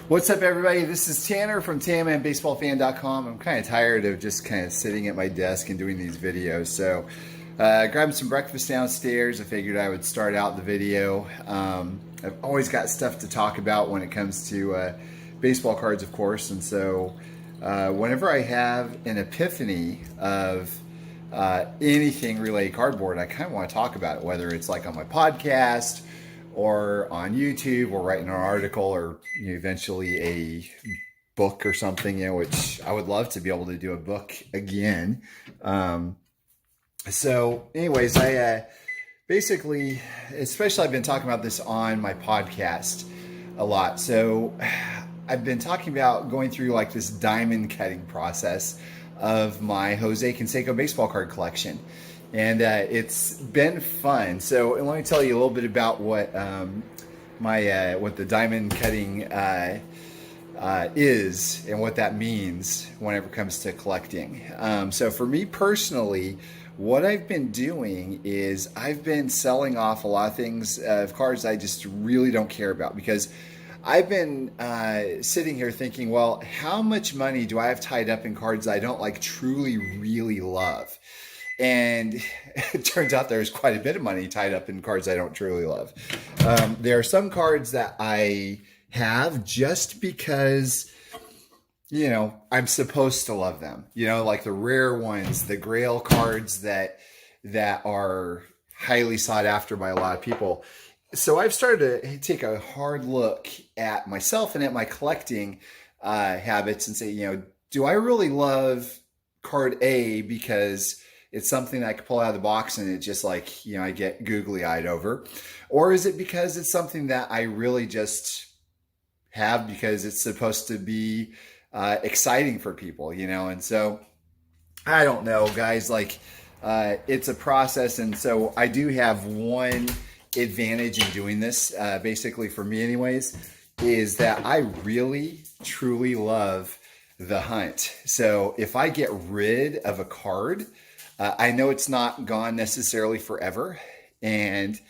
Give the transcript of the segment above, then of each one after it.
What's up, everybody? This is Tanner from TanmanBaseballFan.com. I'm kind of tired of just kind of sitting at my desk and doing these videos. So grabbing some breakfast downstairs. I figured I would start out the video. I've always got stuff to talk about when it comes to baseball cards, of course. And so whenever I have an epiphany of anything related cardboard, I kind of want to talk about it, whether it's like on my podcast or on YouTube, or writing an article, or eventually a book or something, which I would love to be able to do a book again. So anyways, I basically, especially I've been talking about this on my podcast a lot. So I've been talking about going through like this diamond cutting process of my Jose Canseco baseball card collection. And it's been fun. So let me tell you a little bit about what what the diamond cutting is and what that means whenever it comes to collecting. So for me personally, what I've been doing is I've been selling off a lot of things of cards I just really don't care about, because I've been sitting here thinking, well, how much money do I have tied up in cards I don't like truly really love? And it turns out there's quite a bit of money tied up in cards I don't truly love. There are some cards that I have just because, I'm supposed to love them. Like the rare ones, the grail cards that are highly sought after by a lot of people. So I've started to take a hard look at myself and at my collecting habits and say, do I really love card A because it's something I can pull out of the box and it just I get googly eyed over? Or is it because it's something that I really just have because it's supposed to be exciting for people, And so I don't know, guys, it's a process. And so I do have one advantage in doing this, basically for me anyways, is that I really, truly love the hunt. So if I get rid of a card, I know it's not gone necessarily forever, and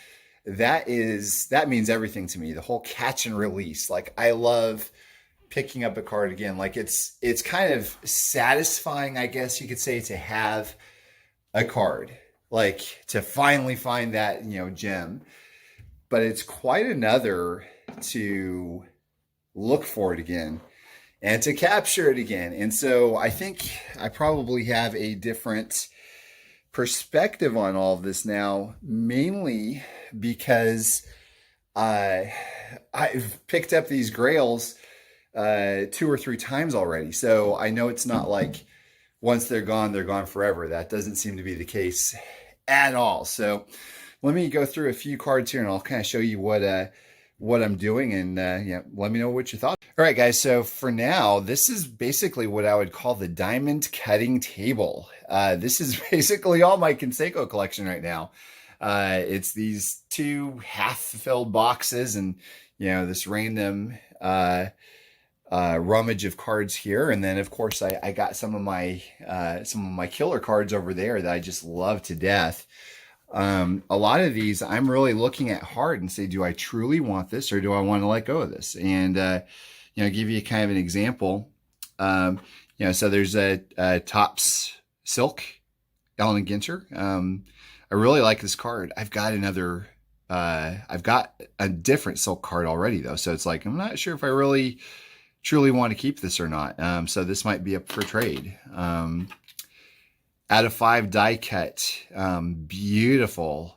that means everything to me. The whole catch and release. I love picking up a card again. It's kind of satisfying, I guess you could say, to have a card, to finally find that gem. But it's quite another to look for it again and to capture it again. And so I think I probably have a different perspective on all of this now, mainly because I've picked up these grails 2 or 3 times already. So I know it's not like once they're gone forever. That doesn't seem to be the case at all. So let me go through a few cards here and I'll kind of show you what I'm doing, and let me know what you thought. All right, guys. So for now, this is basically what I would call the diamond cutting table. This is basically all my Canseco collection right now. It's these 2 half-filled boxes, and this random rummage of cards here, and then of course I got some of my killer cards over there that I just love to death. A lot of these I'm really looking at hard and say, do I truly want this, or do I want to let go of this? And give you kind of an example. So there's a Topps Silk Ellen Ginter. I really like this card. I've got a different Silk card already though, so it's I'm not sure if I really truly want to keep this or not. So this might be up for trade. Out of 5 die cut, beautiful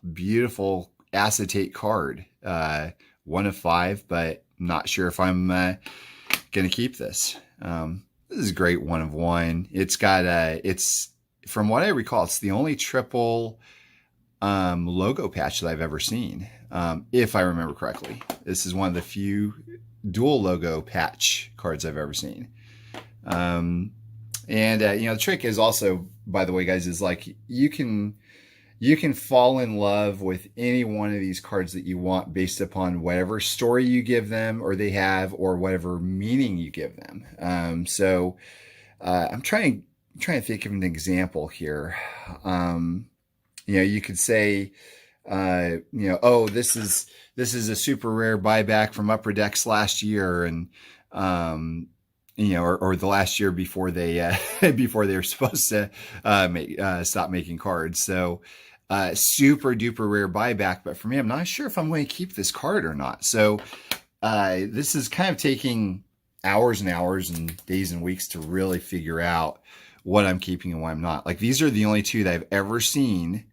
acetate card. 1 of 5, but not sure if I'm gonna keep this. This is a great 1 of 1. It's got it's, from what I recall, it's the only triple logo patch that I've ever seen, if I remember correctly. This is one of the few dual logo patch cards I've ever seen. The trick is also, by the way, guys, is you can fall in love with any one of these cards that you want based upon whatever story you give them or they have, or whatever meaning you give them. I'm trying to think of an example here. You could say Oh, this is a super rare buyback from Upper Decks last year, and or the last year before they before they were supposed to stop making cards. So super duper rare buyback. But for me, I'm not sure if I'm going to keep this card or not. So this is kind of taking hours and hours and days and weeks to really figure out what I'm keeping and what I'm not. Like, these are the only two that I've ever seen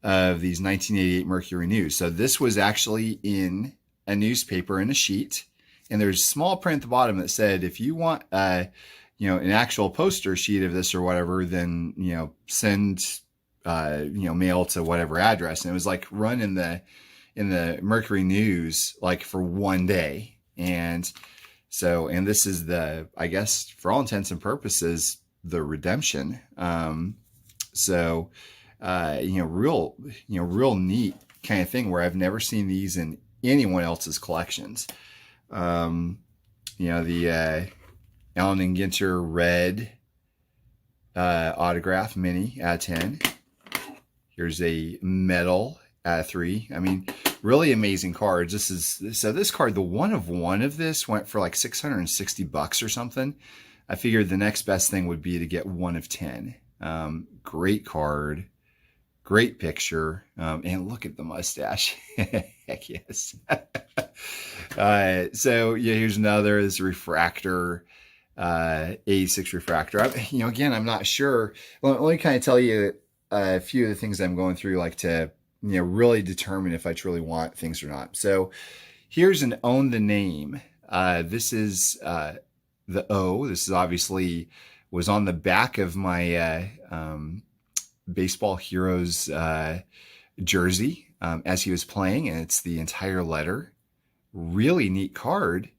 of these 1988 Mercury News. So this was actually in a newspaper in a sheet, and there's small print at the bottom that said, if you want an actual poster sheet of this or whatever, then send mail to whatever address. And it was like run in the Mercury News like for one day. And this is I guess for all intents and purposes, the redemption. Real neat kind of thing where I've never seen these in anyone else's collections. The Allen and Ginter red autograph mini out of 10. Here's a metal out of 3. I mean, really amazing cards. This card, the one of this went for like $660 or something. I figured the next best thing would be to get 1 of 10. Great card, great picture, and look at the mustache. Heck yes. Here's another. This refractor, 86 refractor. Again, I'm not sure. Let me kind of tell you a few of the things I'm going through, like to really determine if I truly want things or not. So here's an own the name. This is the O. This is obviously was on the back of my Baseball Heroes jersey as he was playing, and it's the entire letter. Really neat card,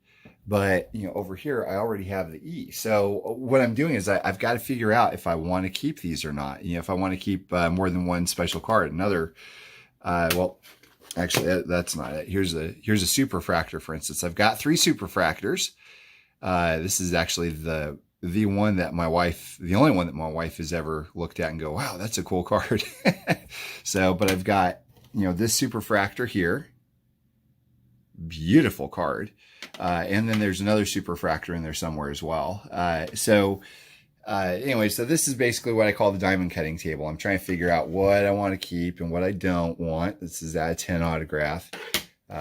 but over here I already have the E. So what I'm doing is I've got to figure out if I want to keep these or not. If I want to keep more than one special card. Another, actually that's not it. Here's a superfractor, for instance. I've got 3 superfractors. This is actually the only one that my wife has ever looked at and go, wow, that's a cool card. But I've got, this superfractor here. Beautiful card. And then there's another superfractor in there somewhere as well. So this is basically what I call the diamond cutting table. I'm trying to figure out what I want to keep and what I don't want. This is out of 10 autograph.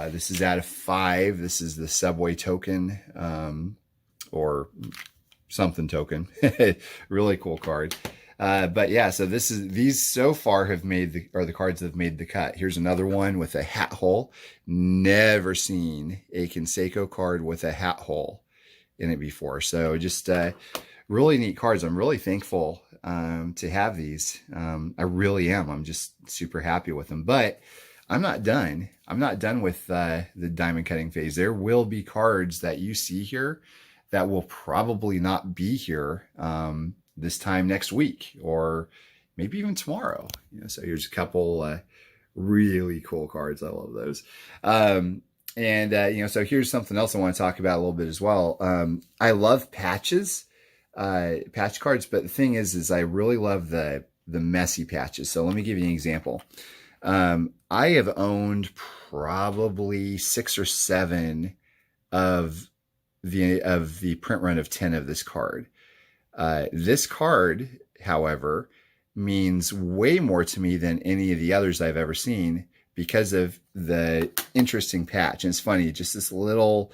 This is out of 5. This is the Subway token, or something token. Really cool card. So these so far have made the cards that have made the cut. Here's another one with a hat hole. Never seen a Canseco card with a hat hole in it before. So just really neat cards. I'm really thankful to have these. I really am. I'm just super happy with them. But I'm not done. I'm not done with the diamond cutting phase. There will be cards that you see here that will probably not be here this time next week, or maybe even tomorrow. So here's a couple really cool cards. I love those. So here's something else I want to talk about a little bit as well. I love patches, patch cards, but the thing is I really love the messy patches. So let me give you an example. I have owned probably 6 or 7 of the print run of 10 of this card. This card, however, means way more to me than any of the others I've ever seen because of the interesting patch. And it's funny, just this little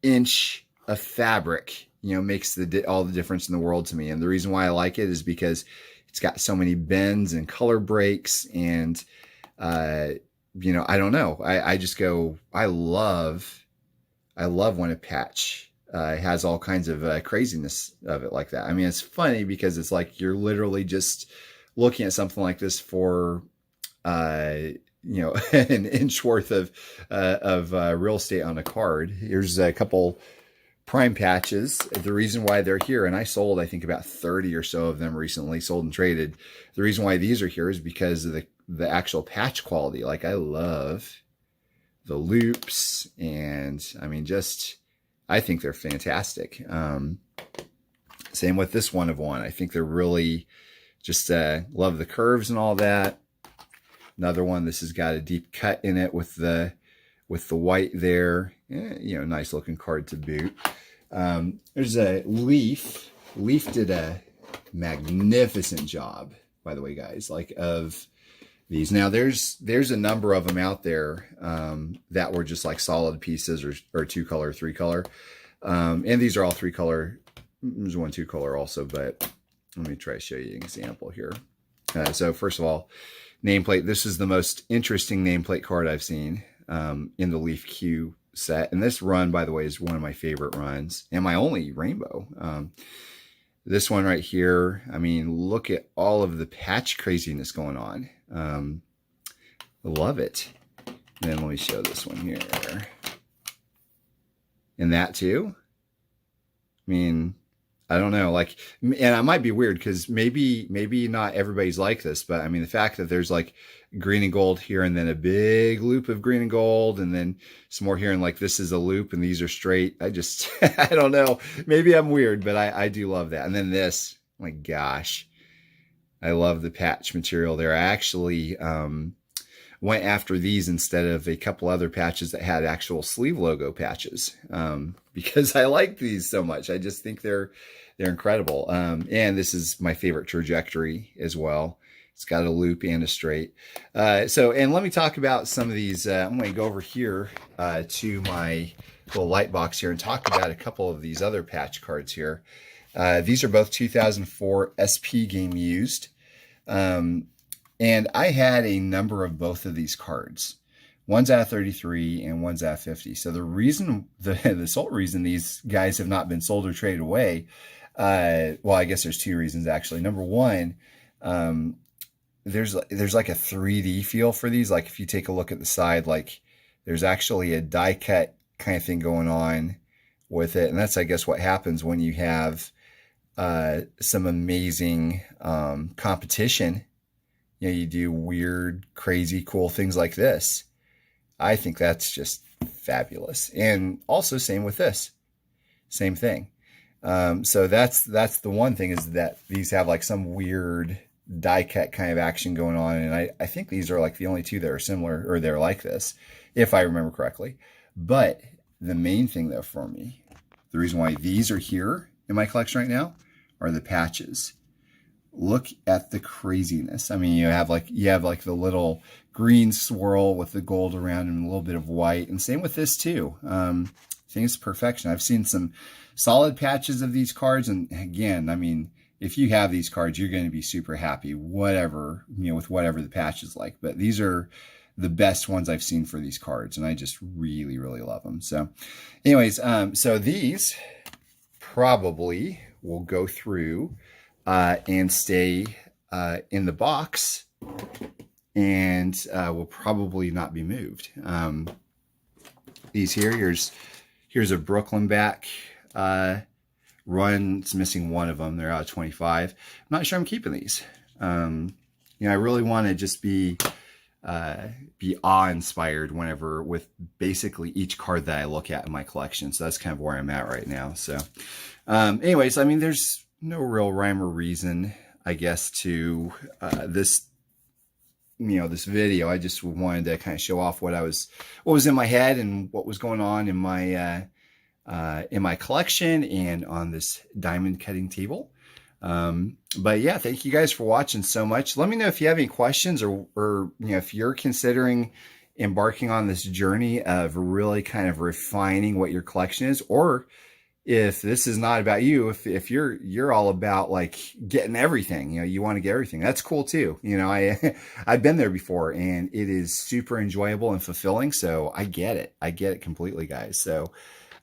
inch of fabric, makes all the difference in the world to me. And the reason why I like it is because it's got so many bends and color breaks, and I don't know. I love when a patch has all kinds of craziness of it like that. I mean, it's funny because it's like you're literally just looking at something like this for an inch worth of real estate on a card. Here's a couple prime patches. The reason why they're here, and I sold I think about 30 or so of them recently, sold and traded. The reason why these are here is because of the actual patch quality. Like, I love the loops, and I mean, I think they're fantastic. Same with this 1 of 1. I think they're really just love the curves and all that. Another one. This has got a deep cut in it with the white there. You know, nice looking card to boot. There's a Leaf. Leaf did a magnificent job, by the way, guys, like of these. Now there's a number of them out there that were just like solid pieces or 2-color, 3-color. And these are all 3-color. There's 1 2-color also, but let me try to show you an example here. So first of all, nameplate. This is the most interesting nameplate card I've seen in the Leaf Q set. And this run, by the way, is one of my favorite runs and my only rainbow. This one right here, I mean, look at all of the patch craziness going on. I love it. And then let me show this one here. And that too. I mean, I don't know, like, and I might be weird because maybe not everybody's like this, but I mean, the fact that there's like green and gold here and then a big loop of green and gold and then some more here and like this is a loop and these are straight. I just, I don't know. Maybe I'm weird, but I do love that. And then this, my gosh, I love the patch material there. I actually went after these instead of a couple other patches that had actual sleeve logo patches because I like these so much. I just think they're incredible. And this is my favorite trajectory as well. It's got a loop and a straight. And let me talk about some of these. I'm going to go over here to my little light box here and talk about a couple of these other patch cards here. These are both 2004 SP Game Used. And I had a number of both of these cards. One's out of 33 and one's out of 50. So the reason, the sole reason these guys have not been sold or traded away, well, I guess there's 2 reasons actually. Number one, there's like a 3D feel for these. Like if you take a look at the side, like there's actually a die cut kind of thing going on with it. And that's, I guess, what happens when you have some amazing competition. You know, you do weird, crazy, cool things like this. I think that's just fabulous. And also same with this, same thing. So that's the one thing is that these have like some weird die cut kind of action going on. And I think these are like the only 2 that are similar or they're like this, if I remember correctly. But the main thing though for me, the reason why these are here in my collection right now are the patches. Look at the craziness. I mean, you have like the little green swirl with the gold around and a little bit of white, and same with this too. I think it's perfection. I've seen some solid patches of these cards, and again, I mean, if you have these cards, you're going to be super happy, whatever, you know, with whatever the patch is like. But these are the best ones I've seen for these cards, and I just really, really love them. So, anyways, so these probably will go through and stay in the box and will probably not be moved. These here's a Brooklyn back run. It's missing one of them. They're out of 25. I'm not sure I'm keeping these. You know, I really want to just be awe-inspired whenever with basically each card that I look at in my collection. So that's kind of where I'm at right now. So anyways, I mean, there's no real rhyme or reason, I guess, to this, you know, this video. I just wanted to kind of show off what was in my head and what was going on in my collection and on this diamond cutting table. But yeah, thank you guys for watching so much. Let me know if you have any questions or you know, if you're considering embarking on this journey of really kind of refining what your collection is, or if this is not about you, if you're all about like getting everything, you know, you want to get everything, that's cool too. You know, I've been there before and it is super enjoyable and fulfilling. So I get it completely, guys. So,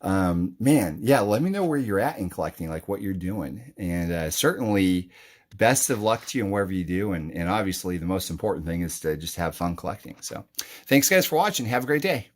man, yeah, let me know where you're at in collecting, like what you're doing. And, certainly best of luck to you in wherever you do. And obviously the most important thing is to just have fun collecting. So thanks guys for watching. Have a great day.